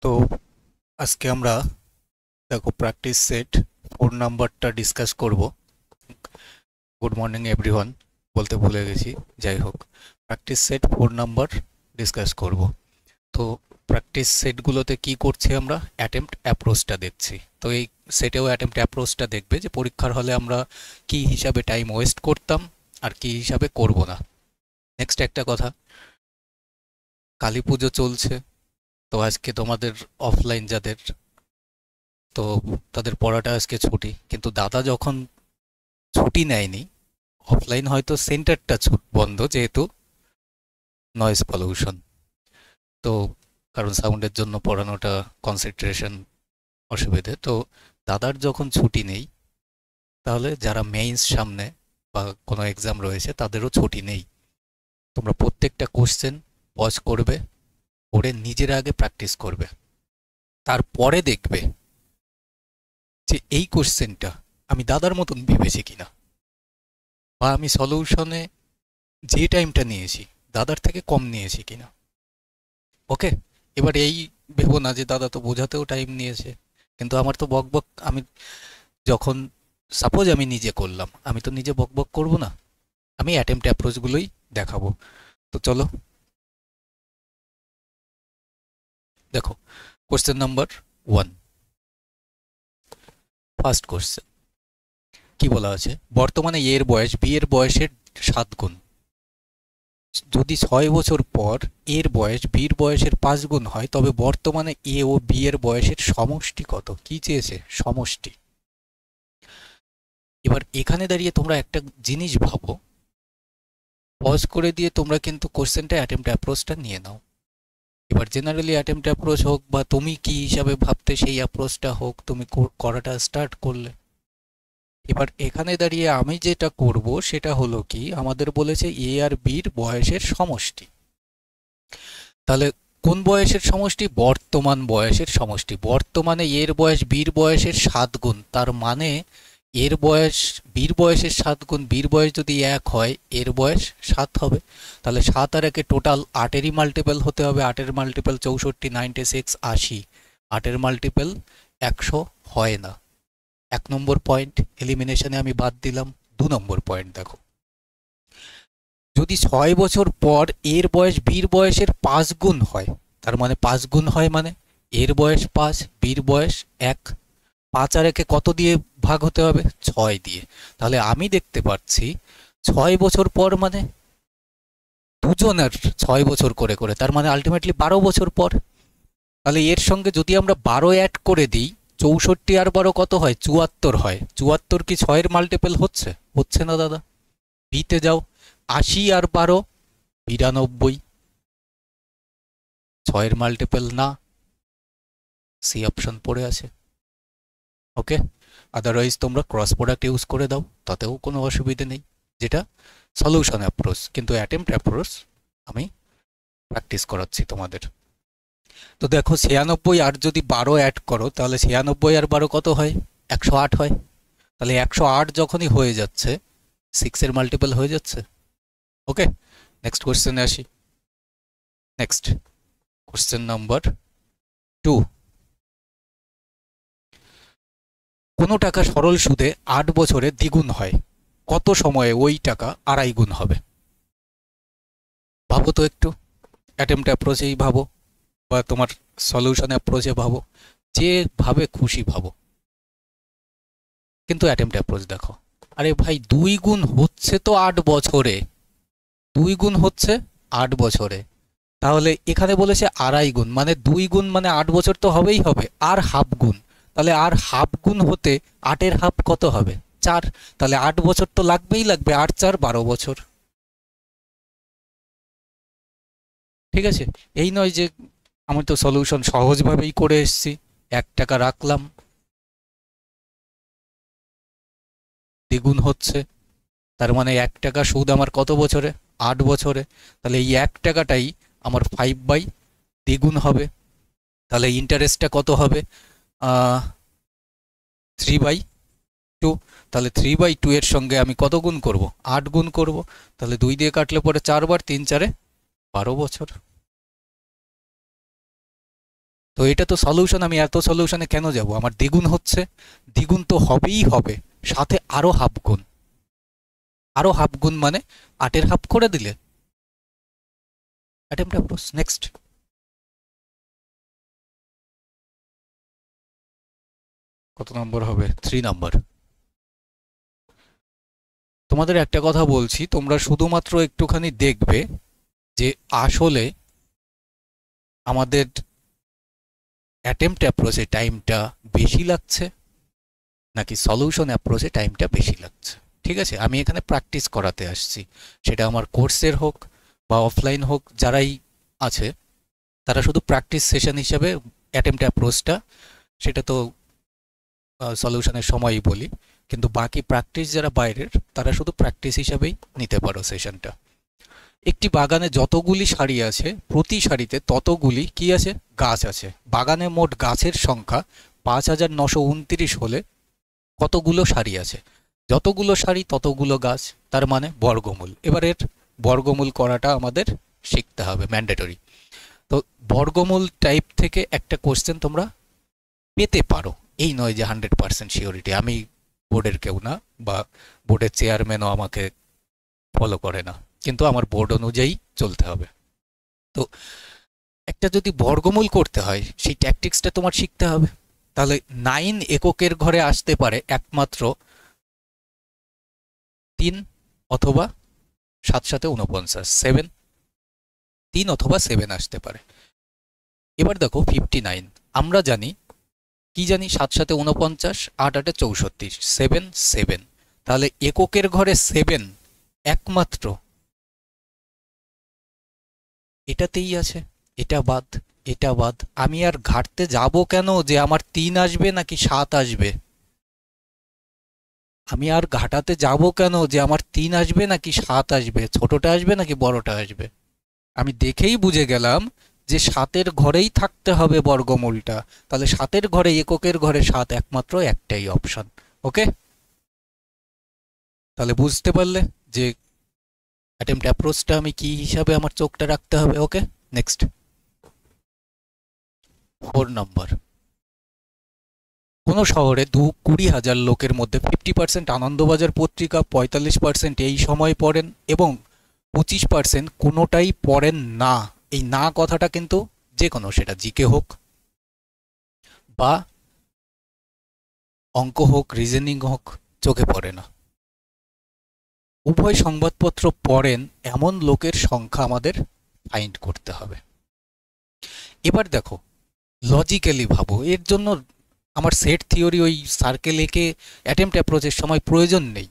তো আজকে আমরা দেখো প্র্যাকটিস সেট 4 নাম্বারটা ডিসকাস করব। গুড মর্নিং এভরিওয়ান বলতে ভুলে গেছি, যাই হোক প্র্যাকটিস সেট 4 নাম্বার ডিসকাস করব। তো প্র্যাকটিস সেটগুলোতে কি করছি, আমরা অ্যাটেম্পট অ্যাপ্রোচটা দেখছি। তো এই সেটেও অ্যাটেম্পট অ্যাপ্রোচটা দেখবে যে পরীক্ষার হলে আমরা কি হিসাবে টাইম ওয়েস্ট করতাম আর কি হিসাবে করব না। নেক্সট একটা কথা, কালী পুজো চলছে, তো আজকে তোমাদের অফলাইন যাদের, তো তাদের পড়াটা আজকে ছুটি, কিন্তু দাদা যখন ছুটি নেয়নি, অফলাইন হয়তো সেন্টারটা বন্ধ, যেহেতু নয়েজ পলিউশন। তো কারণ সাউন্ডের জন্য পড়ানোটা কনসেন্ট্রেশন অসুবিধে। তো দাদার যখন ছুটি নেই, তাহলে যারা মেইনস সামনে বা কোনো এক্সাম রয়েছে তাদেরও ছুটি নেই। তোমরা প্রত্যেকটা কোশ্চেন পজ করবে, পড়ে নিজের আগে প্র্যাকটিস করবে, তারপরে দেখবে যে এই কোশ্চেনটা আমি দাদার মতন ভেবেছি কিনা, বা আমি সলিউশনে যে টাইমটা নিয়েছি দাদার থেকে কম নিয়েছি কিনা। ওকে, এবার এই ভেবো না যে দাদা তো বোঝাতেও টাইম নিয়েছে, কিন্তু আমার তো বকবক, আমি যখন সাপোজ আমি নিজে করলাম, আমি তো নিজে বকবক করব না, আমি অ্যাটেম্পট অ্যাপ্রোচগুলোই দেখাবো। তো চলো দেখো, কোশ্চেন নাম্বার 1, ফার্স্ট কোশ্চেন কি বলা আছে, বর্তমানে এর বয়স বি এর বয়সের 7 গুণ। যদি 6 বছর পর এর বয়স বির বয়সের 5 গুণ হয়, তবে বর্তমানে এ ও বি এর বয়সের সমষ্টি কত? কি চেয়েছে? সমষ্টি। এবার এখানে দাঁড়িয়ে তোমরা একটা জিনিস ভাবো, পজ করে দিয়ে তোমরা কিন্তু কোশ্চেনটা অ্যাটেম্পট অ্যাপ্রোচটা নিয়ে নাও। এবার জেনারেলি অ্যাটেম্পট অ্যাপ্রোচ হোক বা তুমি কি হিসাবে ভাবতে সেই অ্যাপ্রোচটা হোক, তুমি করাটা স্টার্ট করলে। এবার এখানে দাঁড়িয়ে আমি যেটা করব সেটা হলো কি, আমাদের বলেছে এ আর বির বয়সের সমষ্টি। তাহলে কোন বয়সের সমষ্টি? বর্তমান বয়সের সমষ্টি। বর্তমানে এর বয়স বির বয়সের 7 গুণ, তার মানে এর বয়স বির বয়সের 7 গুণ, বির বয়স যদি 1 হয় এর বয়স 7 হবে। তাহলে 7 আর 1 টোটাল 8-এরই মাল্টিপল হতে হবে। 8-এর মাল্টিপল 64, 96, 80। 8-এর মাল্টিপল 100 হয় না। 1 নম্বর পয়েন্ট এলিমিনেশনে আমি বাদ দিলাম। 2 নম্বর পয়েন্ট দেখো, যদি 6 বছর পর এর বয়স বির বয়সের 5 গুণ হয়, তার মানে 5 গুণ হয় মানে এর বয়স 5, বির বয়স 1। 5 আর 1 কত দিয়ে ভাগ হতে হবে? 6 দিয়ে। তাহলে আমি দেখতে পাচ্ছি 6 বছর পর মানে দুজনের 6 বছর করে করে, তার মানে আলটিমেটলি 12 বছর পর। তাহলে এর সঙ্গে যদি আমরা 12 অ্যাড করে দিই, 64 আর 12 কত হয়? 74 হয়। 74 কি 6-এর মাল্টিপল হচ্ছে? হচ্ছে না দাদা। বিতে যাও, 80 আর 12 92। 6-এর মাল্টিপল না, সি অপশন পড়ে আছে। ওকে, আদারওয়াইজ তোমরা ক্রস প্রোডাক্ট ইউজ করে দাও, তাতেও কোনো অসুবিধে নেই, যেটা সলিউশন অ্যাপ্রোচ। কিন্তু অ্যাটেম্পট অ্যাপ্রোচ আমি প্র্যাকটিস করাচ্ছি তোমাদের। তো দেখো, 96 আর যদি 12 অ্যাড করো, তাহলে 96 আর 12 কত হয়? 108 হয়। তাহলে 108 যখনই হয়ে যাচ্ছে, 6-এর মাল্টিপল হয়ে যাচ্ছে। ওকে, নেক্সট কোশ্চেনে আসি। নেক্সট কোশ্চেন নাম্বার 2, কোনো টাকা সরল সুদে 8 বছরে দ্বিগুণ হয়, কত সময়ে ওই টাকা আড়াই গুণ হবে? ভাবো তো একটু, অ্যাটেম্পট অ্যাপ্রোচেই ভাবো বা তোমার সলিউশন অ্যাপ্রোচে ভাবো, যেভাবে খুশি ভাবো, কিন্তু অ্যাটেম্পট অ্যাপ্রোচ দেখো। আরে ভাই, 2 গুণ হচ্ছে তো 8 বছরে, 2 গুণ হচ্ছে 8 বছরে। তাহলে এখানে বলেছে আড়াই গুণ, মানে 2 গুণ মানে 8 বছর তো হবেই হবে, আর হাফ গুণ। তাহলে আর হাফ গুণ হতে 8-এর হাফ কত হবে? 4। তাহলে 8 বছর তো লাগবেই লাগবে, 8 4 12 বছর। ঠিক আছে, এই নয় যে আমি তো সলিউশন সহজভাবেই করে এসেছি। 1 টাকা রাখলাম, দ্বিগুণ হচ্ছে, তার মানে 1 টাকা সুদ আমার কত বছরে? 8 বছরে। তাহলে এই 1 টাকাটাই আমার 5 বাই দ্বিগুণ হবে। তাহলে ইন্টারেস্টটা কত হবে? 3/2। তাহলে 3/2 এর সঙ্গে আমি কত গুণ করব? 8 গুণ করব। তাহলে 2 দিয়ে কাটলে পরে 4 বার, 3 4 12 বছর। তো এটা তো সলিউশন, আমি এত সলিউশনে কেন যাব? আমার দ্বিগুণ হচ্ছে, দ্বিগুণ তো হবেই হবে, সাথে আরো হাফ গুণ। আরো হাফ গুণ মানে 8-এর হাফ করে দিলে অ্যাটেম্প্ট অ্যাপ্রোচ। নেক্সট। কত নম্বর হবে? 3 নম্বর। তোমাদের একটা কথা বলছি, তোমরা শুধুমাত্র একটুখানি দেখবে যে আসলে আমাদের অ্যাটেম্প্ট অ্যাপ্রোচে টাইমটা বেশি লাগছে নাকি সলিউশন অ্যাপ্রোচে টাইমটা বেশি লাগছে। ঠিক আছে, আমি এখানে প্র্যাকটিস করাতে আসছি, সেটা আমার কোর্সের হোক বা অফলাইন হোক, যারাই আছে তারা শুধু প্র্যাকটিস সেশন হিসাবে অ্যাটেম্প্ট অ্যাপ্রোচটা, সেটা তো সলিউশনের সময়ই বলি, কিন্তু বাকি প্র্যাকটিস যারা বাইরের তারা শুধু প্র্যাকটিস হিসাবেই নিতে পারো সেশনটা। একটি বাগানে যতগুলি সারি আছে, প্রতি সারিতে ততগুলি কি আছে? গাছ আছে। বাগানে মোট গাছের সংখ্যা 5929 হলে কতগুলো সারি আছে? যতগুলো সারি ততগুলো গাছ, তার মানে বর্গমূল। এবারের বর্গমূল করাটা আমাদের শিখতে হবে, ম্যান্ডেটরি। তো বর্গমূল টাইপ থেকে একটা কোশ্চেন তোমরা পেতে পারো, এই নয় যে 100% সিওরিটি। আমি বোর্ডের কেউ না, বা বোর্ডের চেয়ারম্যানও আমাকে ফলো করে না, কিন্তু আমার বোর্ড অনুযায়ী চলতে হবে। তো একটা যদি বর্গমূল করতে হয়, সেই ট্যাকটিক্সটা তোমার শিখতে হবে। তাহলে 9 এককের ঘরে আসতে পারে একমাত্র 3 অথবা 7 7 49, 7, 3 অথবা 7 আসতে পারে। এবার দেখো 59, আমরা জানি কি জানি? 7 7 49, 8 8 64, 7 7। তাহলে এককের ঘরে 7 একমাত্র এটাতেই আছে। এটা বাদ, এটা বাদ। আমি আর ঘাটতে যাব কেন যে আমার 3 আসবে নাকি 7 আসবে? আমি আর ঘাটাতে যাব কেন যে আমার 3 আসবে নাকি 7 আসবে, ছোটটা আসবে নাকি বড়টা আসবে? আমি দেখেই বুঝে গেলাম যে 7-এর ঘরেই থাকতে হবে বর্গমূলটা। তাহলে 7-এর ঘরে, এককের ঘরে 7 একমাত্র একটাই অপশন। ওকে, তাহলে বুঝতে পারলে যে অ্যাটেম্প্ট অ্যাপ্রোচটা আমি কি হিসাবে আমার চোখটা রাখতে হবে। ওকে, নেক্সট। 4 নম্বর। কোনো শহরে 20,000 লোকের মধ্যে 50% আনন্দবাজার পত্রিকা, 45% এই সময় পড়েন এবং 25% কোনোটাই পড়েন না। এই না কথাটা কিন্তু যে কোনো, সেটা জিকে হোক বা অঙ্ক হোক, রিজনিং হোক, চোখে পড়ে না। উভয় সংবাদপত্র পড়েন এমন লোকের সংখ্যা আমাদের ফাইন্ড করতে হবে। এবার দেখো, লজিক্যালি ভাবো, এর জন্য আমার সেট থিওরি ওই সার্কেল এঁকে অ্যাটেম্প্ট অ্যাপ্রোচের সময় প্রয়োজন নেই।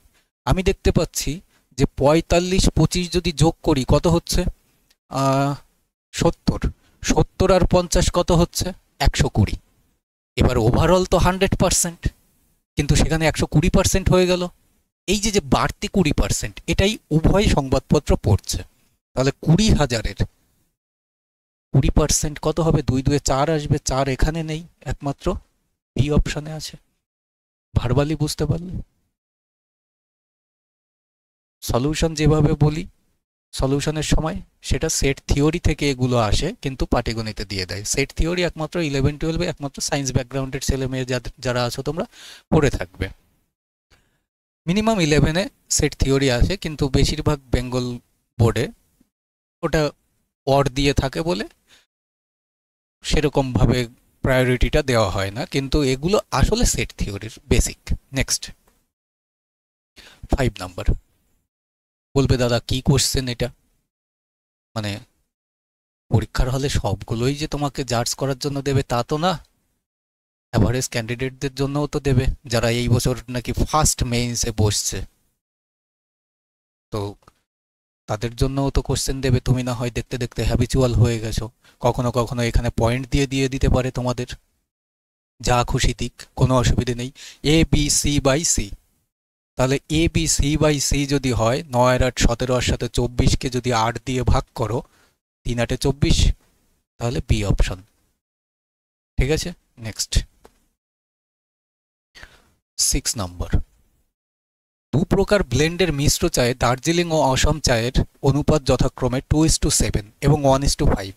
আমি দেখতে পাচ্ছি যে 45 25 যদি যোগ করি কত হচ্ছে? 70। 70 আর 50 কত হচ্ছে? 120। এবার ওভারঅল তো 100%, কিন্তু সেখানে 120% হয়ে গেল। এই যে যে বাড়তি 20%, এটাই উভয় সংবাদপত্র পড়ছে। তাহলে 20,000-এর 20% কত হবে? 2 2 4 আসবে। 4 এখানে নেই, একমাত্র বি অপশনে আছে। ভার্বালি বুঝতে পারলে? সলিউশন যেভাবে বলি সলিউশনের সময়, সেটা সেট থিওরি থেকে এগুলো আসে, কিন্তু পাটিগণিতে দিয়ে দেয়। সেট থিওরি একমাত্র 11-12 একমাত্র সায়েন্স ব্যাকগ্রাউন্ডের ছেলে মেয়ে যারা আছো তোমরা পড়ে থাকবে। মিনিমাম 11-এ সেট থিওরি আসে, কিন্তু বেশিরভাগ বেঙ্গল বোর্ডে ওটা অর দিয়ে থাকে বলে সেরকমভাবে প্রায়োরিটিটা দেওয়া হয় না, কিন্তু এগুলো আসলে সেট থিওরির বেসিক। Next, 5 number. বলবে দাদা কি কোশ্চেন এটা? মানে পরীক্ষার হলে সবগুলোই যে তোমাকে জাজ করার জন্য দেবে তা তো না, অ্যাভারেজ ক্যান্ডিডেটদের জন্যও তো দেবে, যারা এই বছর নাকি ফার্স্ট মেইনসে বসছে। তো তাদের জন্যও তো কোশ্চেন দেবে। তুমি না হয় দেখতে দেখতে হ্যাবিচুয়াল হয়ে গেছো, কখনো কখনো এখানে পয়েন্ট দিয়ে দিয়ে দিতে পারে তোমাদের, যা খুশি দিক, কোনো অসুবিধে নেই। A B C by C. তাহলে A B C by C যদি হয়, 9 আর 8 17 আর 7 24-কে যদি 8 দিয়ে ভাগ করো, 3 8 24, তাহলে বি অপশন। ঠিক আছে, নেক্সট। 6 নম্বর। প্রকার ব্লেন্ডের মিশ্র চায়ে দার্জিলিং ও অসম চায়ের অনুপাত যথাক্রমে 2:7 এবং 1:5।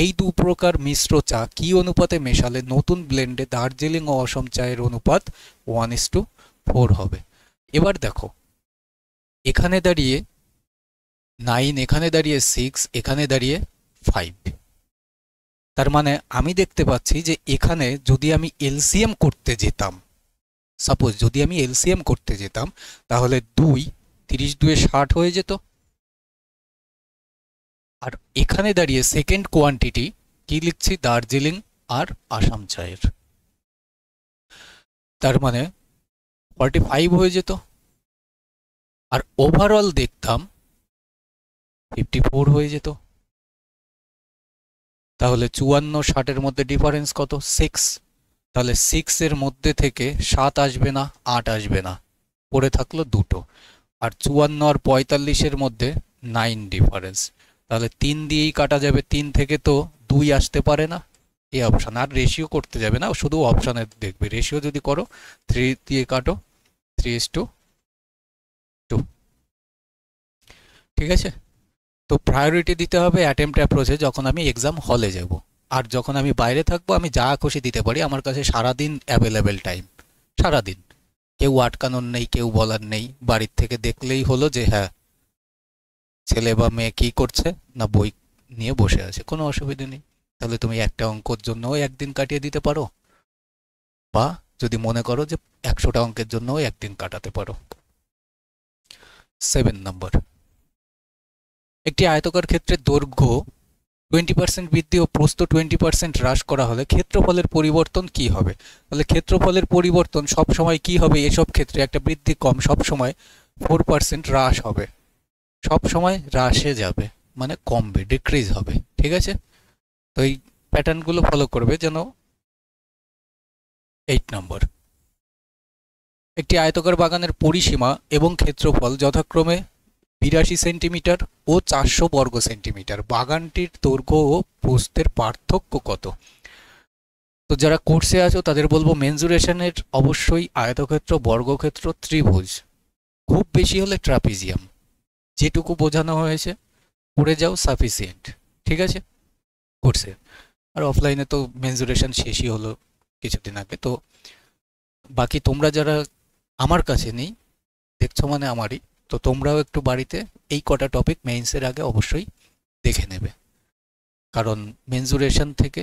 এই দু প্রকার মিশ্র চা কি অনুপাতে মেশালে নতুন ব্লেন্ডে দার্জিলিং ও অসম চায়ের অনুপাত 1:4 হবে। এবার দেখো, এখানে দাঁড়িয়ে 9, এখানে দাঁড়িয়ে 6, এখানে দাঁড়িয়ে 5। তার মানে আমি দেখতে পাচ্ছি যে এখানে যদি আমি এলসিএম করতে যেতাম, সাপোজ যদি আমি এলসিএম করতে যেতাম, তাহলে 2, 30 2 60 হয়ে যেত। আর এখানে দাঁড়িয়ে সেকেন্ড কোয়ান্টিটি কি লিখছি, দার্জিলিং আর আসাম চায়ের, তার মানে 45 হয়ে যেত। আর ওভারঅল দেখতাম 54 হয়ে যেত। তাহলে 54 60-এর মধ্যে ডিফারেন্স কত, 6। তাহলে 6 এর মধ্যে থেকে 7 আসবে না, 8 আসবে না, পড়ে থাকলো দুটো। আর 54 আর 45-এর মধ্যে 9 ডিফারেন্স, তাহলে 3 দিয়েই কাটা যাবে। 3 থেকে তো 2 আসতে পারে না, এই অপশান। আর রেশিও করতে যাবে না, শুধু অপশানে দেখবে। রেশিও যদি করো 3 দিয়ে কাটো, 3:2। ঠিক আছে। তো প্রায়োরিটি দিতে হবে অ্যাটেম্পট অ্যাপ্রোচে যখন আমি এক্সাম হলে যাব। আর যখন আমি বাইরে থাকবো আমি যা খুশি দিতে পারি, আমার কাছে সারাদিন অ্যাভেলেবেল টাইম, সারাদিন। কেউ আটকানোর নেই, কেউ বলার নেই। বাড়ির থেকে দেখলেই হলো যে হ্যাঁ ছেলে বা মেয়ে কী করছে, না বই নিয়ে বসে আছে, কোনো অসুবিধা নেই। তাহলে তুমি একটা অঙ্কর জন্যও একদিন কাটিয়ে দিতে পারো, বা যদি মনে করো যে 100টা অঙ্কের জন্যও একদিন কাটাতে পারো। 7 নম্বর, একটি আয়তকার ক্ষেত্রের দৈর্ঘ্য 20% বৃদ্ধি ও প্রস্থ 20% হ্রাস করা হলে ক্ষেত্রফলের পরিবর্তন কি হবে? তাহলে ক্ষেত্রফলের পরিবর্তন সব সময় কি হবে? এসব ক্ষেত্রে একটা বৃদ্ধি কম, সব সময় 4% হ্রাস হবে, সব সময় হ্রাসে যাবে, মানে কমবে, ডিক্রিজ হবে। ঠিক আছে, তো এই প্যাটার্নগুলো ফলো করবে যেন। 8 নম্বর, একটি আয়তকার বাগানের পরিসীমা এবং ক্ষেত্রফল যথাক্রমে 82 সেন্টিমিটার ও 400 বর্গ সেন্টিমিটার। বাগানটির দৈর্ঘ্য ও প্রস্থের পার্থক্য কত? তো যারা কোর্সে আছো তাদের বলবো মেনজুরেশনের অবশ্যই আয়তক্ষেত্র, বর্গক্ষেত্র, ত্রিভুজ, খুব বেশি হলে ট্রাপিজিয়াম, যেটুকু বোঝানো হয়েছে পড়ে যাও, সাফিসিয়েন্ট। ঠিক আছে কোর্সে। আর অফলাইনে তো মেনজুরেশন শেষই হলো কিছুদিন আগে। তো বাকি তোমরা যারা আমার কাছে নেই, দেখছো মানে আমারই, তো তোমরাও একটু বাড়িতে এই কটা টপিক মেইনসের আগে অবশ্যই দেখে নেবে, কারণ মেনজুরেশন থেকে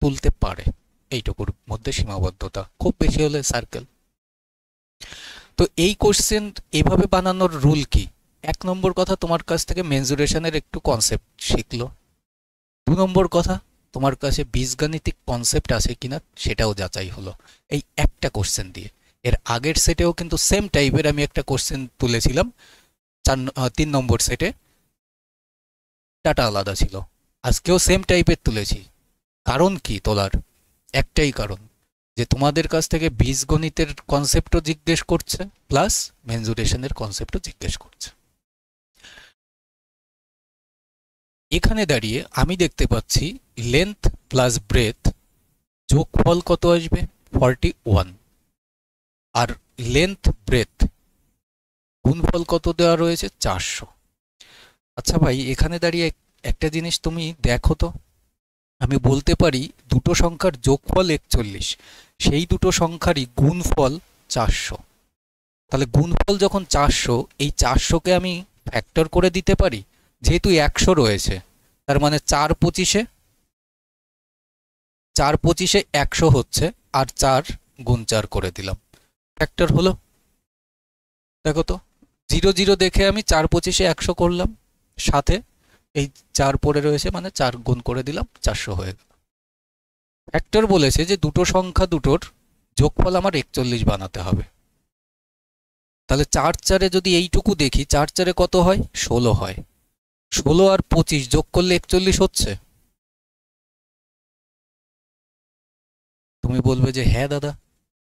তুলতে পারে, এইটুকুর মধ্যে সীমাবদ্ধতা, খুব বেশি হলে সার্কেল। তো এই কোশ্চেন এভাবে বানানোর রুল কি? 1 নম্বর কথা, তোমার কাছ থেকে মেনজুরেশনের একটু কনসেপ্ট শিখলো। 2 নম্বর কথা, তোমার কাছে বীজগাণিতিক কনসেপ্ট আছে কিনা সেটাও যাচাই হলো এই একটা কোশ্চেন দিয়ে। এর আগের সেটেও কিন্তু সেম টাইপের আমি একটা কোশ্চেন তুলেছিলাম 3 নম্বর সেটে, ডাটা আলাদা ছিল। আজকেও সেম টাইপের তুলেছি। কারণ কি তোলার? একটাই কারণ, যে তোমাদের কাছ থেকে বীজগণিতের কনসেপ্টও জিজ্ঞেস করছে, প্লাস মেনজুরেশনের কনসেপ্টও জিজ্ঞেস করছে। এখানে দাঁড়িয়ে আমি দেখতে পাচ্ছি লেন্থ প্লাস ব্রেথ যোগফল কত আসবে, 41। আর লেন্থ ব্রেথ গুণফল কত দেওয়া রয়েছে, 400। আচ্ছা ভাই, এখানে দাঁড়িয়ে একটা জিনিস তুমি দেখো তো, আমি বলতে পারি দুটো সংখ্যার যোগফল 41, সেই দুটো সংখ্যারই গুণফল 400। তাহলে গুণফল যখন 400, এই 400কে আমি ফ্যাক্টর করে দিতে পারি, যেহেতু 100 রয়েছে, তার মানে 4 25-এ 100 হচ্ছে, আর 4 গুণ 4 করে দিলাম, ফ্যাক্টর হলো। দেখো তো, 0 0 দেখে আমি 4 25-এ 100 করলাম, সাথে এই 4 পড়ে রয়েছে, মানে 4 গুণ করে দিলাম, 400 হয়ে গেল। ফ্যাক্টর বলেছে যে দুটো সংখ্যা দুটোর যোগফল আমার 41 বানাতে হবে। তাহলে 4 4-এ যদি এইটুকু দেখি, 4 4-এ কত হয়, 16 হয়। 16 আর 25 যোগ করলে 41 হচ্ছে। তুমি বলবে যে হ্যাঁ দাদা,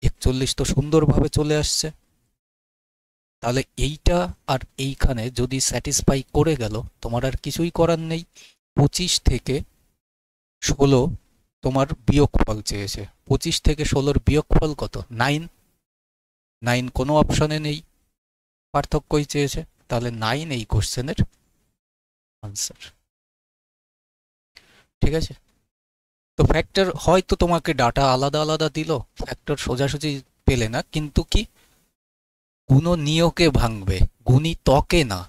41 তো সুন্দরভাবে চলে আসছে। তাহলে এইটা আর এইখানে যদি স্যাটিসফাই করে গেল, তোমার আর কিছুই করার নেই। 25 থেকে 16 তোমার বিয়োগফল চেয়েছে, 25 থেকে 16-র বিয়োগফল কত, 9। 9 কোনো অপশনে নেই, পার্থক্যই চেয়েছে, তাহলে 9 এই কোশ্চেনের আনসার। ঠিক আছে, তো ফ্যাক্টর হয়তো তোমাকে ডাটা আলাদা আলাদা দিল, ফ্যাক্টর সোজাসুজি পেলে না, কিন্তু কি গুণনীয়কে ভাঙবে, গুণিতকে না।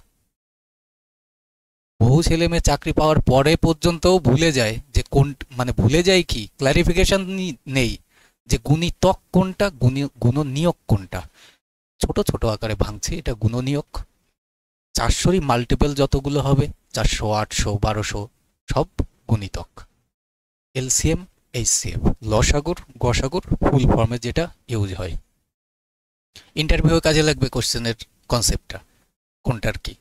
বহু ছেলে মেয়ে চাকরি পাওয়ার পরে পর্যন্তও ভুলে যায় যে কোন, মানে ভুলে যায় কি, ক্লারিফিকেশন নেই যে গুণিতক কোনটা, গুণনীয়ক কোনটা। ছোট ছোট আকারে ভাঙছে, এটা গুণনীয়ক। 400-ই মাল্টিপল যতগুলো হবে, 400, 800, 1200, সব গুণিতক। এলসিএম, এইচসিএফ, লসাগুর, গসাগুর ফুল ফর্মে যেটা ইউজ হয়। ইন্টারভিউ কাজে লাগবে কোশ্চেনের কনসেপ্টটা কোনটার কি।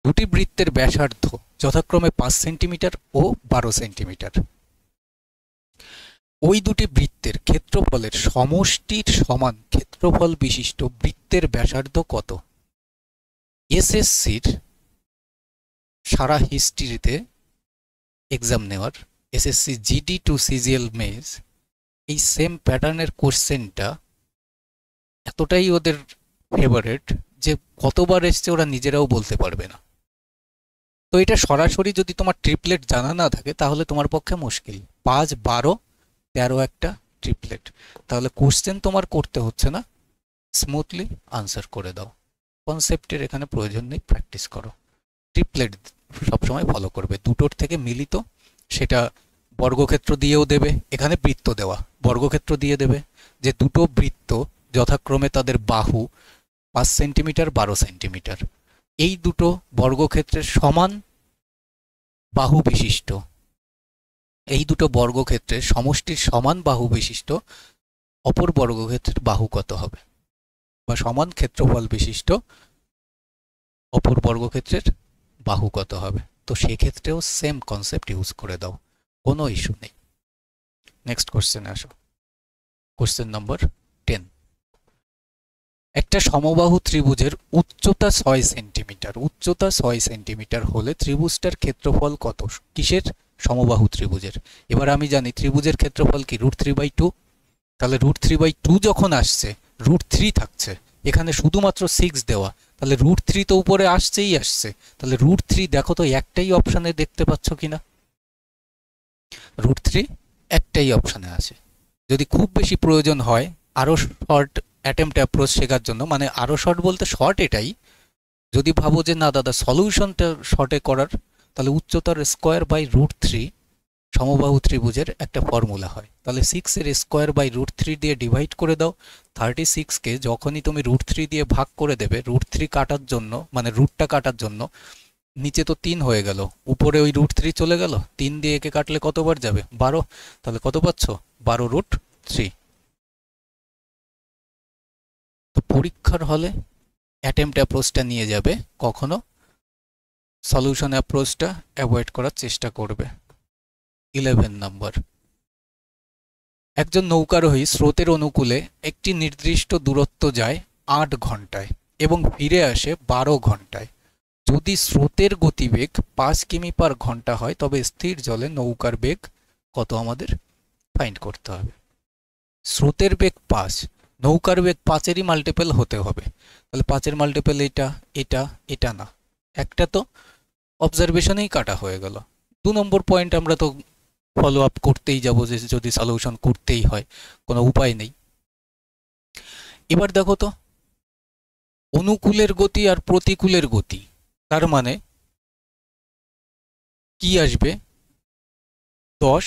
দুটি বৃত্তের ব্যাসার্ধ যথাক্রমে 5 সেন্টিমিটার ও 12 সেন্টিমিটার। ওই দুটি বৃত্তের ক্ষেত্রফলের সমষ্টির সমান ক্ষেত্রফল বিশিষ্ট বৃত্তের ব্যাসার্ধ কত? এসএসসির সারা হিস্ট্রিতে এক্সাম নেওয়ার, এসএসসি জিডি টু সিজিএল মেজ, এই সেম প্যাটার্নের কোশ্চেনটা এতটাই ওদের ফেভারেট যে কতবার এসছে ওরা নিজেরাও বলতে পারবে না। তো এটা সরাসরি যদি তোমার ট্রিপলেট জানা না থাকে তাহলে তোমার পক্ষে মুশকিল। 5, 12, 13 একটা ট্রিপলেট, তাহলে কোশ্চেন তোমার করতে হচ্ছে না, স্মুথলি আনসার করে দাও। কনসেপ্টের এখানে প্রয়োজন নেই, প্র্যাকটিস করো। ট্রিপলেট সবসময় ফলো করবে, দুটোর থেকে মিলিত, সেটা বর্গক্ষেত্র দিয়েও দেবে, এখানে বৃত্ত দেওয়া, বর্গক্ষেত্র দিয়ে দেবে যে দুটো বৃত্ত যথাক্রমে তাদের বাহু 5 সেন্টিমিটার, 12 সেন্টিমিটার, এই দুটো বর্গক্ষেত্রের সমান বাহু বিশিষ্ট, এই দুটো বর্গক্ষেত্রের সমষ্টির সমান বাহু বিশিষ্ট অপর বর্গক্ষেত্রের বাহু কত হবে, বা সমান ক্ষেত্রফল বিশিষ্ট অপর বর্গক্ষেত্রের বাহু কত হবে। তো সেক্ষেত্রেও সেম কনসেপ্ট ইউজ করে দাও, কোনো ইস্যু নেই। নেক্সট কোশ্চেনে আসো, কোশ্চেন নম্বর 10। একটা সমবাহু ত্রিভুজের উচ্চতা 6 সেন্টিমিটার, উচ্চতা 6 সেন্টিমিটার হলে ত্রিভুজটার ক্ষেত্রফল কত? কিসের? সমবাহু ত্রিভুজের। এবার আমি জানি ত্রিভুজের ক্ষেত্রফল কি √3/2, তাহলে √3/2 যখন আসছে, √3 থাকছে, এখানে শুধুমাত্র 6 দেওয়া, তাহলে √3 তো উপরে আসছেই আসছে, তাহলে √3 দেখো তো একটাই অপশানে দেখতে পাচ্ছ কিনা, √3 একটাই অপশানে আছে। যদি খুব বেশি প্রয়োজন হয় আরও শর্ট অ্যাটেম্পট অ্যাপ্রোচ শেখার জন্য, মানে আরও শর্ট বলতে শর্ট এটাই, যদি ভাবো যে না দাদা সলিউশনটা শর্টে করার, তাহলে উচ্চতার স্কোয়ার বাই √3 সমবাহু ত্রিভুজের একটা ফর্মুলা হয়, তাহলে 6 এর স্কোয়ার বাই √3 দিয়ে ডিভাইড করে দাও। 36কে যখনই তুমি √3 দিয়ে ভাগ করে দেবে, √3 কাটার জন্য, মানে রুটটা কাটার জন্য, নিচে তো 3 হয়ে গেল, উপরে ওই √3 চলে গেল, 3 দিয়ে একে কাটলে কতবার যাবে? 12, তাহলে কত পাচ্ছ? 12√3। তো পরীক্ষার হলে অ্যাটেম্পট অ্যাপ্রোচটা নিয়ে যাবে, কখনো সলিউশন অ্যাপ্রোচটা অ্যাভয়েড করার চেষ্টা করবে। 11 নম্বর, একজন নৌকারোহী স্রোতের অনুকূলে একটি নির্দিষ্ট দূরত্ব যায় 8 ঘন্টায় এবং ফিরে আসে 12 ঘন্টায়। যদি স্রোতের গতিবেগ 5 কিমি/ঘন্টা হয় তবে স্থির জলে নৌকার বেগ কত আমাদের ফাইন্ড করতে হবে। স্রোতের বেগ 5, নৌকার বেগ 5-এরই মাল্টিপল হতে হবে, তাহলে 5-এর মাল্টিপল এটা, এটা, এটা না, একটা তো অবজারভেশনেই কাটা হয়ে গেল। 2 নম্বর পয়েন্ট আমরা তো ফলো আপ করতেই যাব যে যদি সলিউশন করতেই হয়, কোনো উপায় নেই। এবার দেখো তো অনুকূলের গতি আর প্রতিকূলের গতি, তার মানে কি আসবে? 10,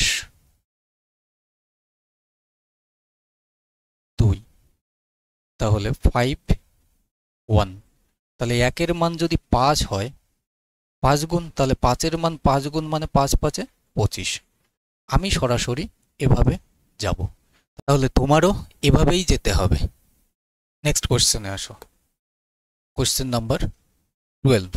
2, তাহলে 5, 1, তাহলে 1-এর মান যদি 5 হয়, 5 গুণ, তাহলে 5-এর মান 5 গুণ মানে 5 5-এ 25। আমি সরাসরি এভাবে যাব, তাহলে তোমারও এভাবেই যেতে হবে। নেক্সট কোশ্চেনে আসো, কোশ্চেন নাম্বার 12।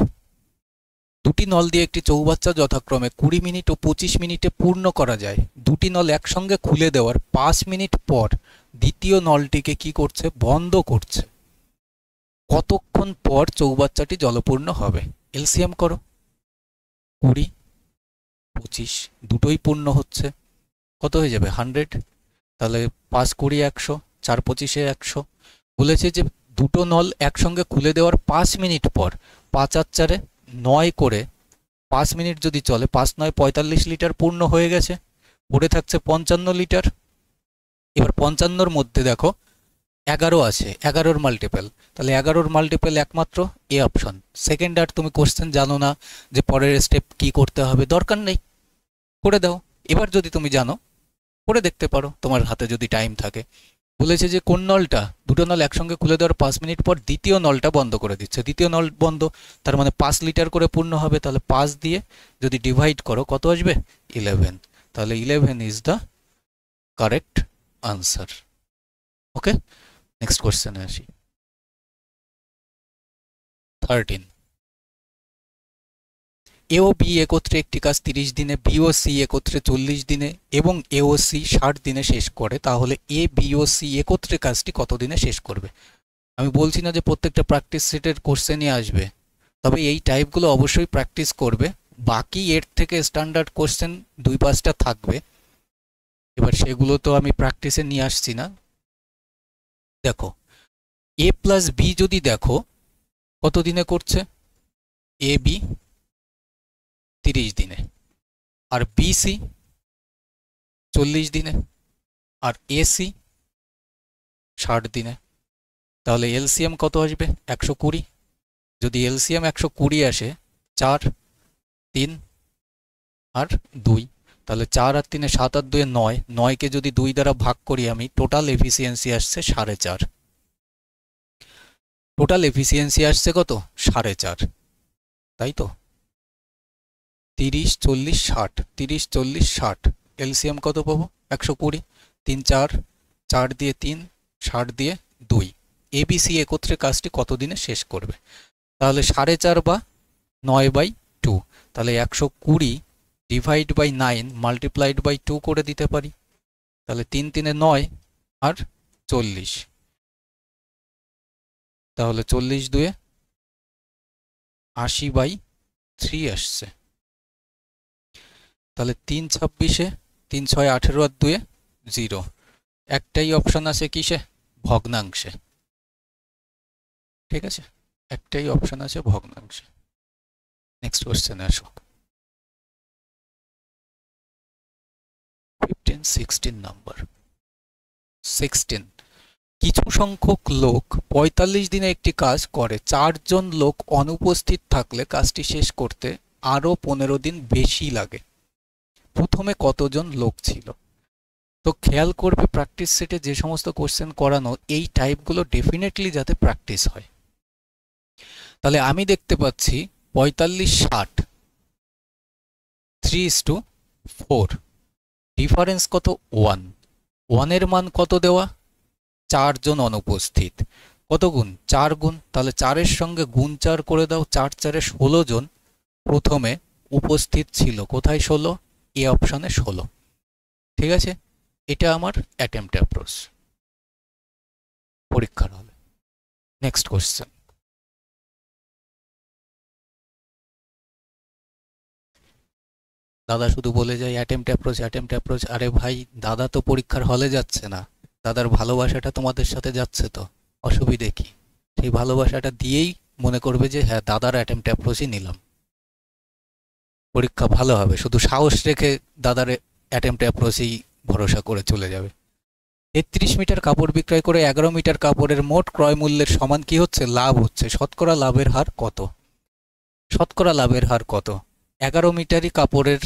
দুটি নল দিয়ে একটি চৌবাচ্চা যথাক্রমে 20 মিনিট ও 25 মিনিটে পূর্ণ করা যায়। দুটি নল একসঙ্গে খুলে দেওয়ার 5 মিনিট পর দ্বিতীয় নলটিকে কি করছে? বন্ধ করছে। কতক্ষণ পর চৌবাচ্চাটি জলপূর্ণ হবে? এলসিএম করো, 20, 25 দুটোই পূর্ণ হচ্ছে, কত হয়ে যাবে? 100। তাহলে 5, 20, 100, 4, 25-এ 100। বলেছে যে দুটো নল একসঙ্গে খুলে দেওয়ার 5 মিনিট পর 5 আর 4 9 করে 5 মিনিট যদি চলে 5 9 45 লিটার পূর্ণ হয়ে গেছে, পড়ে থাকছে 55 লিটার। এবার 55-র মধ্যে দেখো 11 আছে, 11-র মাল্টিপল, তাহলে 11-র মাল্টিপল একমাত্র এ অপশন। সেকেন্ড আর তুমি কোশ্চেন জানো না যে পরের স্টেপ কি করতে হবে, দরকার নেই, করে দাও। এবার যদি তুমি জানো করে দেখতে পারো তোমার হাতে যদি টাইম থাকে। বলেছে যে কোন নলটা, দুটো নল একসঙ্গে খুলে দেওয়ার 5 মিনিট পর দ্বিতীয় নলটা বন্ধ করে দিচ্ছে। দ্বিতীয় নল বন্ধ, তার মানে 5 লিটার করে পূর্ণ হবে, তাহলে 5 দিয়ে যদি ডিভাইড করো কত আসবে? 11। তাহলে 11 is the correct answer. Okay, next কোশ্চেনে আসি। 13, এ ও বি একত্রে একটি কাজ 30 দিনে, বি ও সি একত্রে 40 দিনে এবং এ ও সি 60 দিনে শেষ করে, তাহলে এ বি ও সি একত্রে কাজটি কত দিনে শেষ করবে? আমি বলছি না যে প্রত্যেকটা প্র্যাকটিস সেটের কোশ্চেনই আসবে, তবে এই টাইপগুলো অবশ্যই প্র্যাকটিস করবে। বাকি এর থেকে স্ট্যান্ডার্ড কোশ্চেন 2-5টা থাকবে, এবার সেগুলো তো আমি প্র্যাকটিসে নিয়ে আসছি না। দেখো এ প্লাস বি যদি দেখো কত দিনে করছে, এ বি 30 দিনে, আর বিসি 40 দিনে, আর এসি 60 দিনে, তাহলে এলসিএম কত আসবে? 120। যদি এলসিএম 120 আসে, 4 3 আর 2, তাহলে 4 আর 3 7 আর 2 9, 9কে যদি 2 দ্বারা ভাগ করি আমি, টোটাল এফিসিয়েন্সি আসছে 4.5। টোটাল এফিসিয়েন্সি আসছে কত? 4.5, তাই তো? 30 40 60, 30 40 60, এলসিএম কত পাবো? 120। 3 4, 4 দিয়ে 3, 60 দিয়ে 2, এবিসি একত্রে কাজটি কত দিনে শেষ করবে? তাহলে 4.5 বা 9/2, তাহলে 120 ডিভাইড বাই 9 মাল্টিপ্লাইড বাই 2 করে দিতে পারি। তাহলে 3 3 9 আর 40, তাহলে 40 2 80/3 আসছে। তাহলে 3 26, 3 6 18 আর 2 0, একটাই অপশন আছে কিসে? ভগ্নাংশে। ঠিক আছে, একটাই অপশন আছে ভগ্নাংশে। নেক্সট কোশ্চেনে আসো। 15 16 নাম্বার। 16, কিছু সংখ্যক লোক 45 দিনে একটি কাজ করে, 4 জন লোক অনুপস্থিত থাকলে কাজটি শেষ করতে আরো 15 দিন বেশি লাগে। প্রথমে কতজন লোক ছিল? তো খেয়াল করবে প্র্যাকটিস সেটে যে সমস্ত কোশ্চেন করানো, এই টাইপগুলো ডেফিনেটলি যাতে প্র্যাকটিস হয়। তাহলে আমি দেখতে পাচ্ছি 45 60, 3:4, ডিফারেন্স কত? 1। 1-এর মান কত দেওয়া? 4 জন অনুপস্থিত। কত গুণ? 4 গুণ, তাহলে 4-এর সঙ্গে গুণ 4 করে দাও। 4 4-এ 16 জন প্রথমে উপস্থিত ছিল। কোথায় 16? এ অপশানে 16। ঠিক আছে, এটা আমার অ্যাটেম্পট অ্যাপ্রোচ পরীক্ষার হলে। Next question. দাদা শুধু বলে যায় অ্যাটেম্পট অ্যাপ্রোচ, অ্যাটেম্পট অ্যাপ্রোচ। আরে ভাই, দাদা তো পরীক্ষার হলে যাচ্ছে না, দাদার ভালোবাসাটা তোমাদের সাথে যাচ্ছে, তো অসুবিধে কি? সেই ভালোবাসাটা দিয়েই মনে করবে যে হ্যাঁ দাদার অ্যাটেম্পট অ্যাপ্রোচই নিলাম, পরীক্ষা ভালো হবে। শুধু সাহস রেখে দাদার অ্যাটেম্পট অ্যাপ্রোচেই ভরসা করে চলে যাবে। 33 মিটার কাপড় বিক্রয় করে 11 মিটার কাপড়ের মোট ক্রয় মূল্যের সমান কি হচ্ছে? লাভ হচ্ছে। শতকরা লাভের হার কত? শতকরা লাভের হার কত? 11 মিটারই কাপড়ের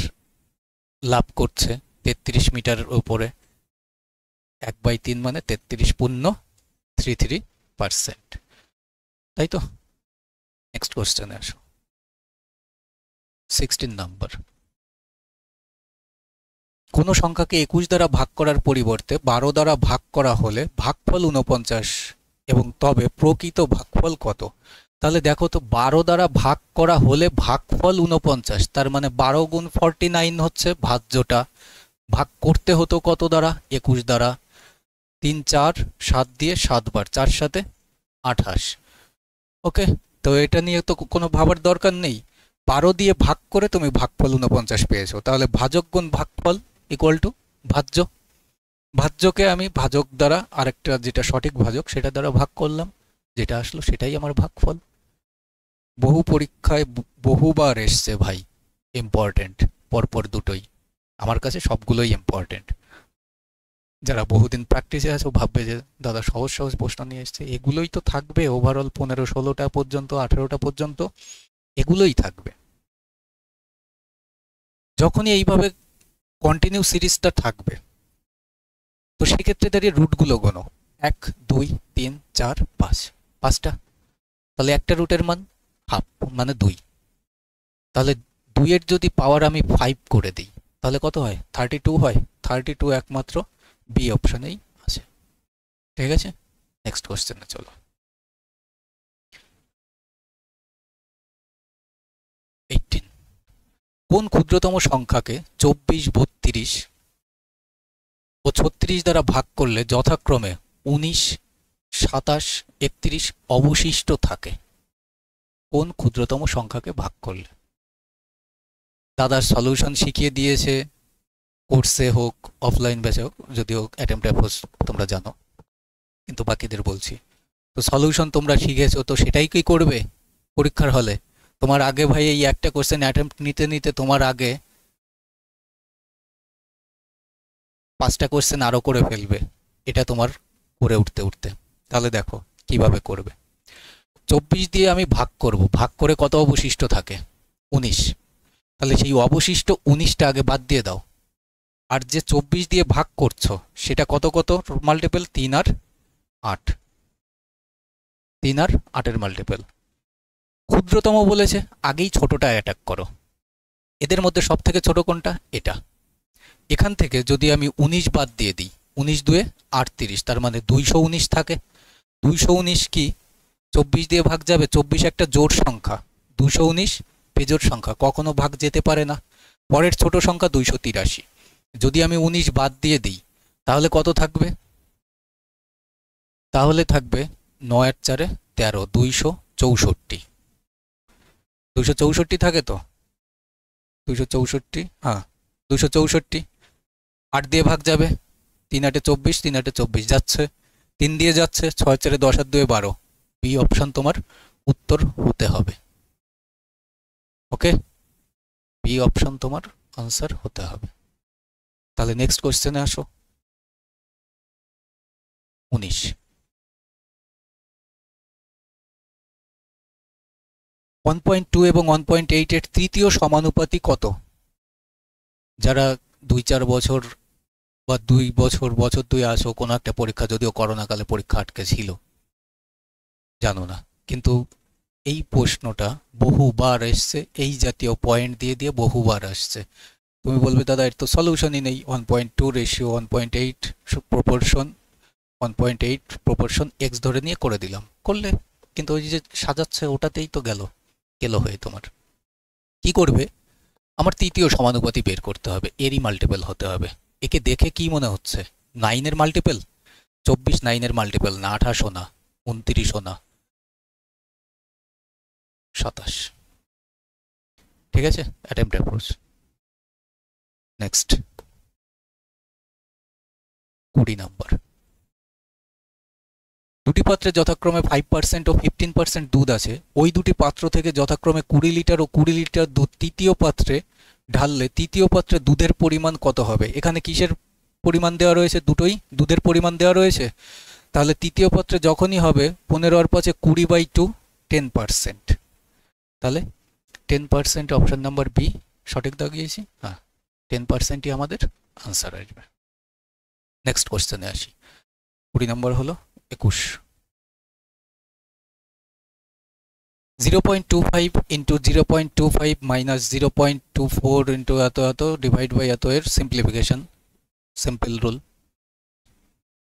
লাভ করছে 33 মিটারের উপরে, 1/3 মানে 33.33%, তাই তো? নেক্সট কোশ্চেনে আসো। 16 নাম্বার। কোনো সংখ্যাকে 21 দ্বারা ভাগ করার পরিবর্তে 12 দ্বারা ভাগ করা হলে ভাগফল 49, এবং তবে প্রকৃত ভাগফল কত? তাহলে দেখো তো, 12 দ্বারা ভাগ করা হলে ভাগফল 49, তার মানে 12 গুণ 49 হচ্ছে ভাজ্যটা। ভাগ করতে হতো কত দ্বারা? 21 দ্বারা। 3 4 7 দিয়ে 7 বার, 4 7 28। ওকে, তো এটা নিয়ে তো কোনো ভাবার দরকার নেই। 12 দিয়ে ভাগ করে তুমি ভাগফল 49 পেয়েছো, তাহলে ভাজক গুণ ভাগফল ইকুয়াল টু ভাজ্য। ভাজ্যকে আমি ভাজক দ্বারা, আরেকটা যেটা সঠিক ভাজক সেটা দ্বারা ভাগ করলাম, যেটা আসলো সেটাই আমার ভাগফল। বহু পরীক্ষায় বহুবার এসছে ভাই, ইম্পর্টেন্ট, পরপর দুটোই। আমার কাছে সবগুলোই ইম্পর্টেন্ট। যারা বহুদিন প্র্যাকটিসে আছে ভাববে যে দাদা সহজ সহজ প্রশ্ন নিয়ে এসছে, এগুলোই তো থাকবে ওভারঅল 15-16টা পর্যন্ত, 18টা পর্যন্ত এগুলোই থাকবে। যখনই এইভাবে কন্টিনিউ সিরিজটা থাকবে, তো সেক্ষেত্রে দাঁড়িয়ে রুটগুলো গোনো, 1 2 3 4 5, 5টা। তাহলে একটা রুটের মান হাফ, মানে 2। তাহলে 2 এর যদি পাওয়ার আমি 5 করে দিই, তাহলে কত হয়? 32 হয়। 32 একমাত্র বি অপশনেই আছে। ঠিক আছে, নেক্সট কোশ্চেনে চলো। 18, কোন ক্ষুদ্রতম সংখ্যাকে 24, 32 ও 36 দ্বারা ভাগ করলে যথাক্রমে 19, 27, 31 অবশিষ্ট থাকে? কোন ক্ষুদ্রতম সংখ্যাকে ভাগ করলে? দাদার সলিউশন শিখিয়ে দিয়েছে, কোর্সে হোক, অফলাইন ব্যাচে হোক, যদিও অ্যাটেম্পট অ্যাপ্রোচ তোমরা জানো, কিন্তু বাকিদের বলছি। তো সলিউশন তোমরা শিখেছো, তো সেটাই কি করবে পরীক্ষার হলে? তোমার আগে ভাই এই একটা কোশ্চেন অ্যাটেম্পট নিতে নিতে তোমার আগে 5টা কোশ্চেন আরও করে ফেলবে, এটা তোমার করে উঠতে উঠতে। তাহলে দেখো কিভাবে করবে। 24 দিয়ে আমি ভাগ করব, ভাগ করে কত অবশিষ্ট থাকে? 19। তাহলে সেই অবশিষ্ট 19টা আগে বাদ দিয়ে দাও। আর যে 24 দিয়ে ভাগ করছো সেটা কত কত মাল্টিপল? 3 আর 8। 3 আর 8-এর মাল্টিপল। ক্ষুদ্রতম বলেছে, আগেই ছোটটা অ্যাটাক করো। এদের মধ্যে সব থেকে ছোট কোনটা? এটা। এখান থেকে যদি আমি 19 বাদ দিয়ে দিই, 19 দুয়ে 38, তার মানে 219 থাকে। 219 কি 24 দিয়ে ভাগ যাবে? 24 একটা জোড় সংখ্যা, 219 বেজোড় সংখ্যা, কখনো ভাগ যেতে পারে না। পরের ছোট সংখ্যা 283। যদি আমি 19 বাদ দিয়ে দিই, তাহলে কত থাকবে? তাহলে থাকবে 9 আর 4-এ 13, 264। 264 থাকে তো? 264, হ্যাঁ 264। 8 দিয়ে ভাগ যাবে, 3 8-এ 24, 3 8-এ 24 যাচ্ছে, 3 দিয়ে যাচ্ছে, 6 4-এ 10 আর 2-এ 12। বি অপশন তোমার উত্তর হতে হবে। ওকে, বি অপশন তোমার আনসার হতে হবে। তাহলে নেক্সট কোশ্চেনে আসো। 19, 1.2 এবং 1.8 এর তৃতীয় সমানুপাতি কত? যারা 2-4 বছর বা 2 বছর, বছর 2 আসো, কোনো একটা পরীক্ষা, যদিও করোনাকালে পরীক্ষা আটকে ছিল, জানো না, কিন্তু এই প্রশ্নটা বহুবার এসছে, এই জাতীয় পয়েন্ট দিয়ে দিয়ে বহুবার আসছে। তুমি বলবে দাদা এর তো সলিউশনই নেই, 1.2 রেশিও 1.8 প্রপোর্শন, 1.8 প্রপোর্শন এক্স ধরে নিয়ে করে দিলাম, করলে, কিন্তু ওই যে সাজাচ্ছে ওটাতেই তো গেল হয়ে তোমার। কি করবে? আমার তৃতীয় সমানুপাতি বের করতে হবে, এরই মাল্টিপল হতে হবে। একে দেখে কি মনে হচ্ছে? 9-এর মাল্টিপল? 24 9-এর মাল্টিপল না, 28 না, 29 না, 27। ঠিক আছে, অ্যাটেম্পট অ্যাপ্রোচ। Next 20 number. দুটি পাত্রে যথাক্রমে 5% ও 15% দুধ আছে, ওই দুটি পাত্র থেকে যথাক্রমে 20 লিটার ও 20 লিটার দুধ তৃতীয় পাত্রে ঢাললে তৃতীয় পাত্রে দুধের পরিমাণ কত হবে? এখানে কিসের পরিমাণ দেওয়া রয়েছে? দুটোই দুধের পরিমাণ দেওয়া রয়েছে। তাহলে তৃতীয় পাত্রে যখনই হবে 15 আর 5-এ 20/2, 10%। তাহলে 10% অপশন নাম্বার বি সঠিক দাগিয়েছি। হ্যাঁ, 10%ই আমাদের আনসার আসবে। নেক্সট কোশ্চেনে আসি। 20 নম্বর হলো 21। 0.25 ইন্টু 0.25 মাইনাস 0.24 ইন্টু এত এত ডিভাইড বাই এত এর সিম্পলিফিকেশন, সিম্পল রুল।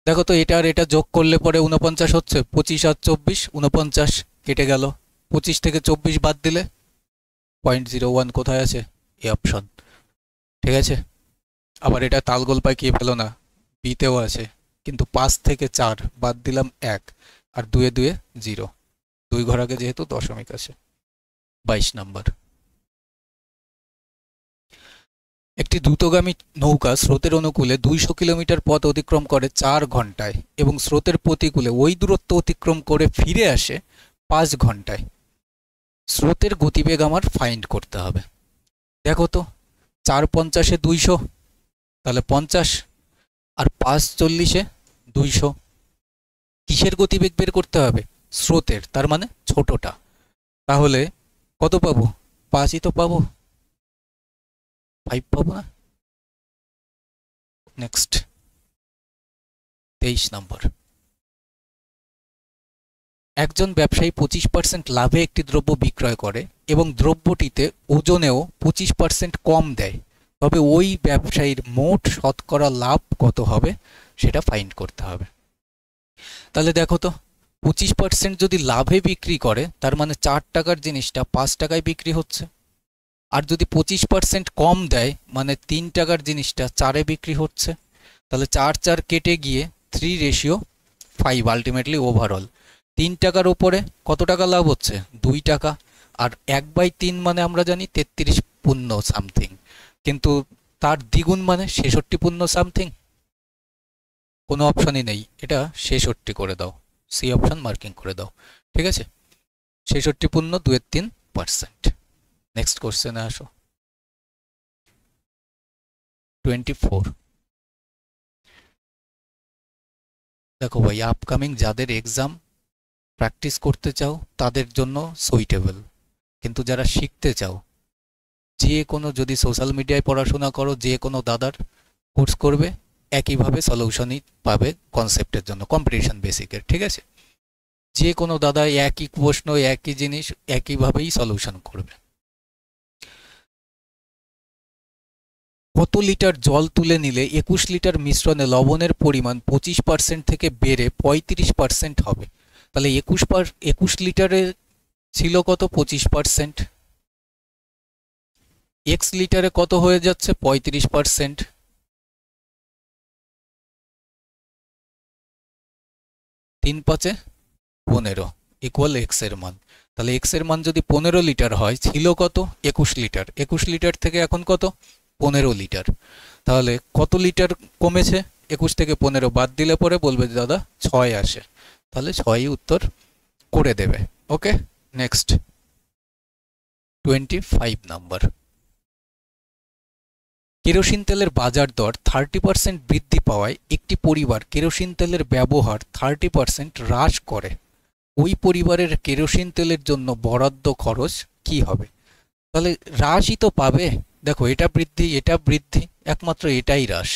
দেখো তো এটা আর এটা যোগ করলে পরে 49 হচ্ছে, 25 আর 24 49 কেটে গেল, 25 থেকে 24 বাদ দিলে 0.01 কোথায় আছে? A option. ঠিক আছে, আবার এটা তালগোল পাকিয়ে ফেলো না, বিতেও আছে, কিন্তু 5 থেকে 4 বাদ দিলাম 1, আর 2 এ 0, 2 ঘর আগে যেহেতু দশমিক আছে। 22 নাম্বার। একটি দ্রুতগামী নৌকা স্রোতের অনুকূলে 200 কিলোমিটার পথ অতিক্রম করে 4 ঘন্টায় এবং স্রোতের প্রতিকূলে ওই দূরত্ব অতিক্রম করে ফিরে আসে 5 ঘন্টায়। স্রোতের গতিবেগ আমার ফাইন্ড করতে হবে। দেখো তো, 4×50 = 200, তাহলে 50, আর 5×40 = 200। কিসের গতিবেগ বের করতে হবে? স্রোতের, তার মানে ছোটটা। তাহলে কত পাবো? 5ই তো পাবো, 5 পাবো না। নেক্সট 23 নম্বর। একজন ব্যবসায়ী 25% লাভে একটি দ্রব্য বিক্রয় করে এবং দ্রব্যটিতে ওজনেও 25% কম দেয়, তবে ওই ব্যবসায়ীর মোট শতকরা লাভ কত হবে সেটা ফাইন্ড করতে হবে। তাহলে দেখো তো, 25% যদি লাভে বিক্রি করে তার মানে 4 টাকার জিনিসটা 5 টাকায় বিক্রি হচ্ছে। আর যদি 25% কম দেয় মানে 3 টাকার জিনিসটা 4-এ বিক্রি হচ্ছে। তাহলে 4 কেটে গিয়ে 3:5 আলটিমেটলি ওভারঅল 3 টাকার উপরে কত টাকা লাভ হচ্ছে? 2 টাকা। আর 1/3 মানে আমরা জানি 33 পূর্ণ সামথিং, কিন্তু তার দ্বিগুণ মানে 66 পূর্ণ সামথিং। কোনো অপশনই নেই, এটা 66 করে দাও, সি অপশন মার্কিং করে দাও। ঠিক আছে, 66 পূর্ণ 2/3%। নেক্সট কোশ্চেনে আসো। 24। দেখো ভাই, আপকামিং যাদের এক্সাম প্র্যাকটিস করতে চাও তাদের জন্য সুইটেবল, কিন্তু যারা শিখতে চাও, যে কোনো, যদি সোশ্যাল মিডিয়ায় পড়াশোনা করো, যে কোনো দাদার কোর্স করবে, একইভাবে সলিউশনই পাবে কনসেপ্টের জন্য, কম্পিটিশন বেসিকের। ঠিক আছে, যে কোনো দাদা একই প্রশ্ন, একই জিনিস, একইভাবেই সলিউশন করবে। কত লিটার জল তুলে নিলে 21 লিটার মিশ্রণে লবণের পরিমাণ 25% থেকে বেড়ে 35% হবে? তাহলে 21 লিটারে ছিল কত? 25%। এক্স লিটারে কত হয়ে যাচ্ছে? 35%। 3×5 = 15 ইকুয়াল এক্স এর মান। তাহলে এক্স এর মান যদি 15 লিটার হয়, ছিল কত? 21 লিটার। 21 লিটার থেকে এখন কত? 15 লিটার। তাহলে কত লিটার কমেছে? 21 থেকে 15 বাদ দিলে পরে বলবে যে দাদা 6 আসে, তাহলে 6ই উত্তর করে দেবে। ওকে, নেক্সট 25 নাম্বার। কেরোসিন তেলের বাজার দর 30% বৃদ্ধি পাওয়ায় একটি পরিবার কেরোসিন তেলের ব্যবহার 30% হ্রাস করে। ওই পরিবারের কেরোসিন তেলের জন্য বরাদ্দ খরচ কি হবে? তাহলে হ্রাসই তো পাবে। দেখো, এটা বৃদ্ধি, এটা বৃদ্ধি, একমাত্র এটাই হ্রাস।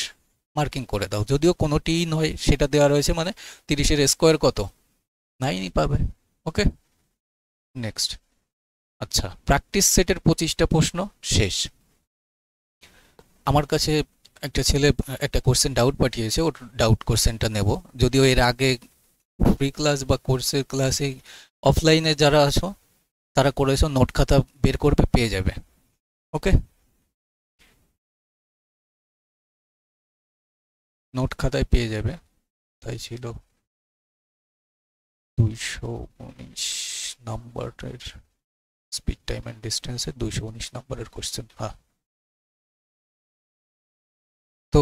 মার্কিং করে দাও, যদিও কোনোটিই নয় সেটা দেওয়া রয়েছে, মানে 30-এর স্কোয়ার কত? 9ই পাবে। ওকে, নেক্সট। আচ্ছা, প্র্যাকটিস সেটের 25টা প্রশ্ন শেষ। আমার কাছে একটা ছেলে একটা কোশ্চেন ডাউট পাঠিয়েছে, ওর ডাউট কোশ্চেনটা নেব। যদিও এর আগে ফ্রি ক্লাস বা কোর্সের ক্লাসে অফলাইনে যারা আছো তারা করেছো, নোট খাতা বের করবে, পেয়ে যাবে। ওকে, নোট খাতায় পেয়ে যাবে। তাই ছিল 219 নাম্বারের স্পিড টাইম অ্যান্ড ডিস্টেন্সের 219 নাম্বারের কোশ্চেন। হ্যাঁ, তো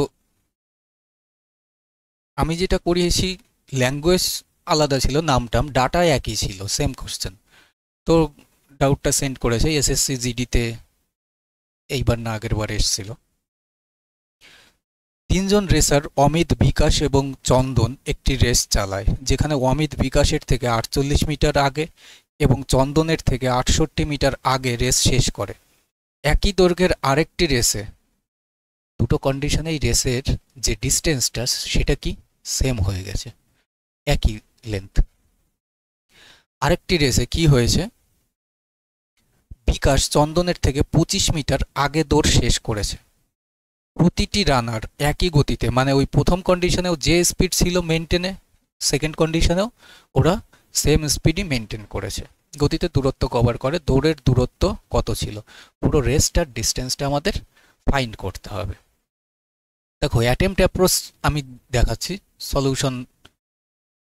আমি যেটা করিয়েছি, ল্যাঙ্গুয়েজ আলাদা ছিল, নামটাম ডাটা একই ছিল, সেম কোশ্চেন। তো ডাউটটা সেন্ড করেছে এসএসসি জিডিতে, এইবার না আগের বার এসেছিল। 3 জন রেসার অমিত, বিকাশ এবং চন্দন একটি রেস চালায়, যেখানে অমিত বিকাশের থেকে 48 মিটার আগে এবং চন্দনের থেকে 68 মিটার আগে রেস শেষ করে। একই দৈর্ঘ্যের আরেকটি রেসে, দুটো কন্ডিশনেই রেসের যে ডিস্টেন্সটা সেটা কি সেম হয়ে গেছে, একই লেন্থ। আরেকটি রেসে কি হয়েছে? বিকাশ চন্দনের থেকে 25 মিটার আগে দৌড় শেষ করেছে। প্রতিটি রানার একই গতিতে, মানে ওই প্রথম কন্ডিশনেও যে স্পিড ছিল মেনটেনে, সেকেন্ড কন্ডিশনেও ওরা সেম স্পিডই মেনটেন করেছে, গতিতে দূরত্ব কভার করে। দৌড়ের দূরত্ব কত ছিল? পুরো রেসটার ডিস্টেন্সটা আমাদের ফাইন্ড করতে হবে। দেখো, অ্যাটেম্পট অ্যাপ্রোচ আমি দেখাচ্ছি, সলিউশন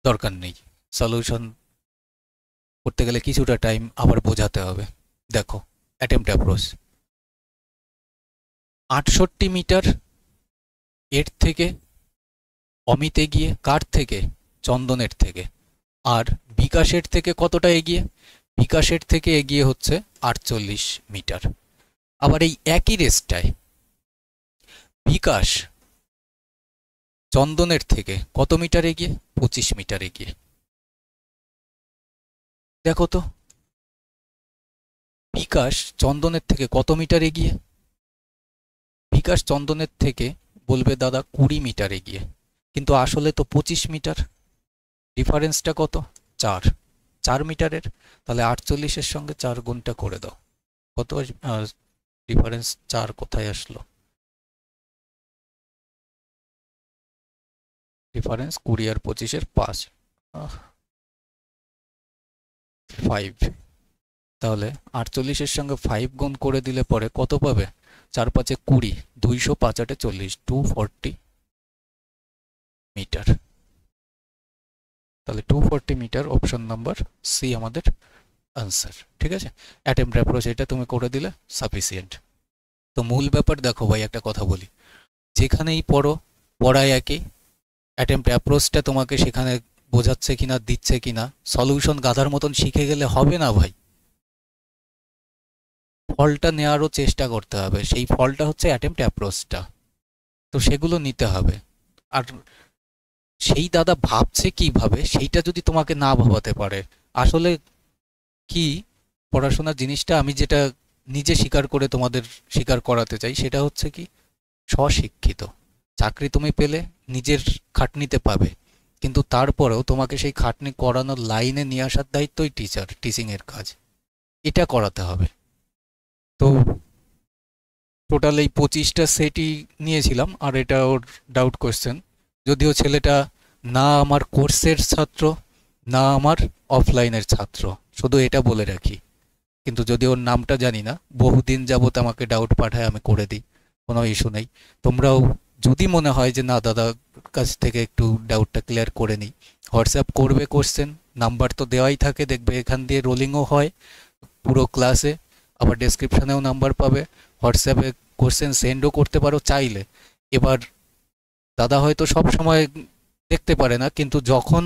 দরকার নেই। সলিউশন করতে গেলে কিছুটা টাইম আবার বোঝাতে হবে। দেখো, অ্যাটেম্পট অ্যাপ্রোচ 68 মিটার এর থেকে অমিত এগিয়ে, কার থেকে? চন্দনের থেকে। আর বিকাশের থেকে কতটা এগিয়ে? বিকাশের থেকে এগিয়ে হচ্ছে 48 মিটার। আবার এই একই রেসটায় বিকাশ চন্দনের থেকে কত মিটার এগিয়ে? 25 মিটার এগিয়ে। দেখো তো বিকাশ চন্দনের থেকে কত মিটার এগিয়ে? বিকাশ চন্দনের থেকে বলবে দাদা 20 মিটার এগিয়ে, কিন্তু আসলে তো 25 মিটার। ডিফারেন্সটা কত? 4 মিটারের। তাহলে 48-এর সঙ্গে 4 গুণটা করে দাও, কত ডিফারেন্স? 4 কোথায় আসলো? ডিফারেন্স 20 আর 25-এর 5, 5। তাহলে 48-এর সঙ্গে 5 গুণ করে দিলে পরে কত পাবে? 4 5 20, 200, 5 8 40, 240 মিটার। তাহলে 240 মিটার, অপশন নাম্বার সি আমাদের আনসার। ঠিক আছে, অ্যাটেম্প্ট অ্যাপ্রোচ এটা তুমি করে দিলে সাফিসিয়েন্ট। তো মূল ব্যাপার দেখো ভাই, একটা কথা বলি, যেখানেই পড়ো পড়ায় একই, অ্যাটেম্প্ট অ্যাপ্রোচটা তোমাকে সেখানে বোঝাচ্ছে কিনা, দিচ্ছে কিনা, সলিউশন গাধার মতন শিখে গেলে হবে না ভাই। ফলটা নেওয়ারও চেষ্টা করতে হবে, সেই ফলটা হচ্ছে অ্যাটেম্প্ট অ্যাপ্রোচটা, তো সেগুলো নিতে হবে। আর সেই দাদা ভাবছে কিভাবে, সেইটা যদি তোমাকে না ভাবাতে পারে, আসলে কি পড়াশোনার জিনিসটা, আমি যেটা নিজে স্বীকার করে তোমাদের স্বীকার করাতে চাই, সেটা হচ্ছে কি স্বশিক্ষিত। চাকরি তুমি পেলে নিজের খাটনিতে পাবে, কিন্তু তারপরেও তোমাকে সেই খাটনি করানোর লাইনে নিয়ে আসার দায়িত্বই টিচিংয়ের কাজ, এটা করাতে হবে। তো টোটাল এই 25টা সেটই নিয়েছিলাম, আর এটা ওর ডাউট কোয়েশ্চেন। যদিও ছেলেটা না আমার কোর্সের ছাত্র, না আমার অফলাইনের ছাত্র, শুধু এটা বলে রাখি। কিন্তু যদি ওর নামটা জানি না, বহুদিন যাবত আমাকে ডাউট পাঠায়, আমি করে দিই, কোনো ইস্যু নেই। তোমরাও যদি মনে হয় যে না দাদার কাছ থেকে একটু ডাউটটা ক্লিয়ার করে নিই, হোয়াটসঅ্যাপ করবে কোশ্চেন, নাম্বার তো দেওয়াই থাকে, দেখবে এখান দিয়ে রোলিংও হয় পুরো ক্লাসে, আবার ডেসক্রিপশানেও নাম্বার পাবে, হোয়াটসঅ্যাপে কোশ্চেন সেন্ডও করতে পারো চাইলে। এবার দাদা হয়তো সব সময় দেখতে পারে না, কিন্তু যখন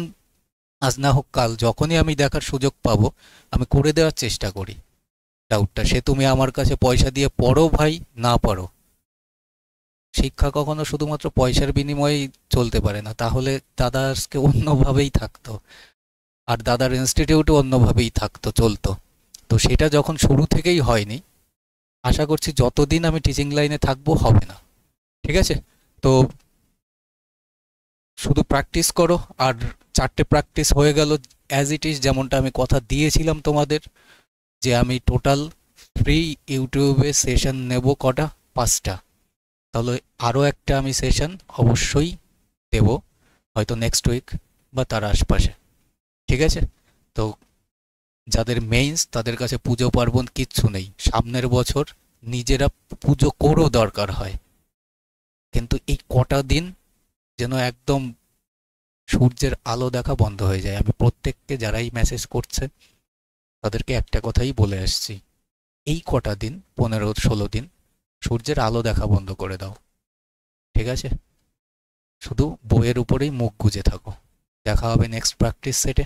আজ না হোক কাল, যখনই আমি দেখার সুযোগ পাবো, আমি করে দেওয়ার চেষ্টা করি ডাউটটা। সে তুমি আমার কাছে পয়সা দিয়ে পড়ো ভাই, না পড়ো, শিক্ষা কখনো শুধুমাত্র পয়সার বিনিময়েই চলতে পারে না, তাহলে দাদা আজকে অন্যভাবেই থাকতো, আর দাদার ইনস্টিটিউটও অন্যভাবেই থাকতো, চলতো। তো সেটা যখন শুরু থেকেই হয়নি, আশা করছি যতদিন আমি টিচিং লাইনে থাকবো হবে না। ঠিক আছে, তো শুধু প্র্যাকটিস করো। আর 4টে প্র্যাকটিস হয়ে গেল অ্যাজ ইট ইজ, যেমনটা আমি কথা দিয়েছিলাম তোমাদের, যে আমি টোটাল ফ্রি ইউটিউবে সেশন নেব কটা? 5টা। তাহলে আরও একটা আমি সেশন অবশ্যই দেব, হয়তো নেক্সট উইক বা তার আশপাশে। ঠিক আছে, তো যাদের মেইনস, তাদের কাছে পুজো পার্বণ কিচ্ছু নেই, সামনের বছর নিজেরা পুজো করো দরকার হয়, কিন্তু এই কটা দিন যেন একদম সূর্যের আলো দেখা বন্ধ হয়ে যায়। আমি প্রত্যেককে যারাই মেসেজ করছে তাদেরকে একটা কথাই বলে আসছি, এই কটা দিন, 15-16 দিন সূর্যের আলো দেখা বন্ধ করে দাও। ঠিক আছে, শুধু বইয়ের উপরেই মুখ গুজে থাকো। দেখা হবে নেক্সট প্র্যাকটিস সেটে।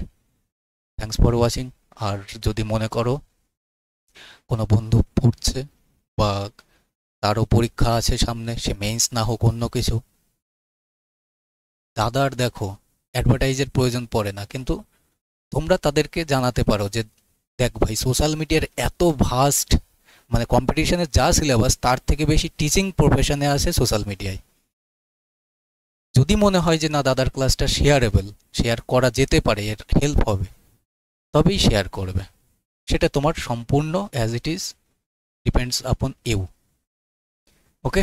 Thanks for watching. আর যদি মনে করো কোনো বন্ধু পড়ছে বা তারও পরীক্ষা আছে সামনে, সে মেইন্স না হোক অন্য কিছু, দাদার দেখো অ্যাডভার্টাইজের প্রয়োজন পড়ে না, কিন্তু তোমরা তাদেরকে জানাতে পারো যে দেখ ভাই, সোশ্যাল মিডিয়ার এত ভাস্ট, মানে কম্পিটিশনের যা সিলেবাস, তার থেকে বেশি টিচিং প্রফেশনে আছে সোশ্যাল মিডিয়ায়। যদি মনে হয় যে না দাদার ক্লাসটা শেয়ারেবল, শেয়ার করা যেতে পারে, এর হেল্প হবে, তবেই শেয়ার করবে। সেটা তোমার সম্পূর্ণ as it is depends upon you. Okay.